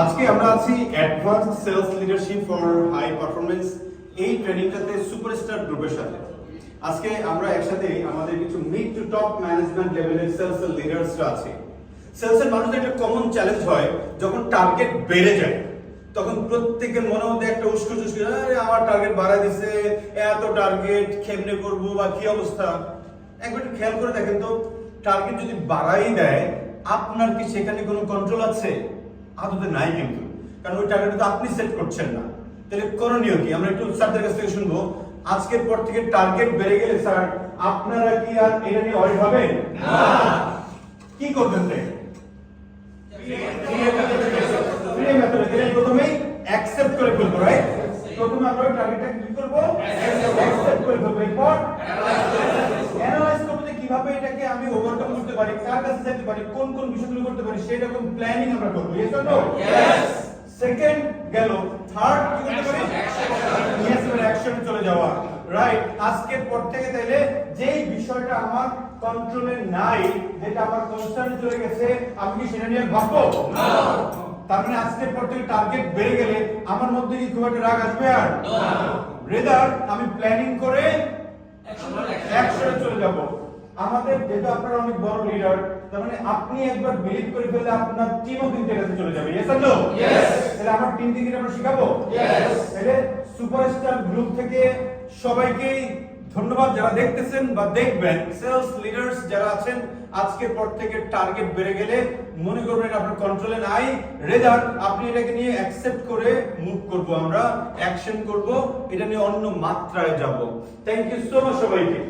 আজকে আমরা আছি advanced sales leadership for high performance এই ট্রেনিংটাতে সুপারস্টার গ্রুপের সাথে। আজকে আমরা একসাথে আমাদের কিছু মিড টু টপ ম্যানেজমেন্ট লেভেলের সেলস লিডার্সরা আছে। সেলসের মানুষদের একটা কমন চ্যালেঞ্জ হয়, যখন টার্গেট বেড়ে যায় তখন প্রত্যেকের মনের মধ্যে একটা উস্কো আরে আমার টার্গেট বাড়াই দিছে, এত টার্গেট কেমনে করবো বা কি অবস্থা। একবার খেয়াল করে দেখেন তো, টার্গেট যদি বাড়াই দেয় আপনার কি সেখানে কোনো কন্ট্রোল আছে? আদতে নাই কিন্তু, কারণ ওই টার্গেট তো আপনি সেট করছেন না। তাহলে করণীয় কি? আমরা একটু স্যারদের কাছ থেকে শুনবো। আজকের পর থেকে টার্গেট বেড়ে গেলে স্যার আপনারা কি আর এটা নিয়ে অয়েড হবেন না? কি করবেন? প্রথমেই অ্যাকসেপ্ট করে ফেলবো, রাইট? প্রথমে আমরা টার্গেটটা কি করব? অ্যাকসেপ্ট করে ফেলবো। এরপর অ্যানালাইজ করব যে কিভাবে এটাকে আমি ওভারকাম করতে পারি, কার কাছে যেতে পারি, কোন কোন বিষয়গুলো করতে পারি, সেই রকম প্ল্যানিং আমরা করব। Yes or no? Yes. Second গেল, থার্ড কি করতে পারি? ইয়েস, এর অ্যাকশনে চলে যাওয়া, রাইট? আজকের পর থেকে তাইলে যেই বিষয়টা আমার কন্ট্রোলে নাই, যেটা আমার কনসার্ন চলে গেছে, আমি কি সেটা নিয়ে ভাববো না? তার মানে আজকের পর থেকে টার্গেট বেড়ে গেলে আমার মধ্যে কি খুব একটা রাগ আসবে? আর রেদার আমি প্ল্যানিং করে অ্যাকশনে চলে যাব। আমাদের যেটা আপনারা অনেক বড় লিডার, তার মানে আপনি একবার বিলিভ করে ফেললে আপনার টিমও কিন্তু এটাতে চলে যাবে। Yes or no? ইয়েস। তাহলে আমার টিম থেকে আমরা শিখাবো। ইয়েস। তাহলে সুপারস্টার গ্রুপ থেকে সবাইকে ধন্যবাদ যারা দেখতেছেন বা দেখবেন। সেলস লিডার্স যারা আছেন, আজকের পর থেকে টার্গেট বেড়ে গেলে মনে করবেন এটা আপনার কন্ট্রোলে নাই, রেদার আপনি এটাকে নিয়ে অ্যাকসেপ্ট করে মুভ করব, আমরা অ্যাকশন করব, এটা নিয়ে অন্য মাত্রায় যাব। থ্যাংক ইউ সো মাচ সবাইকে।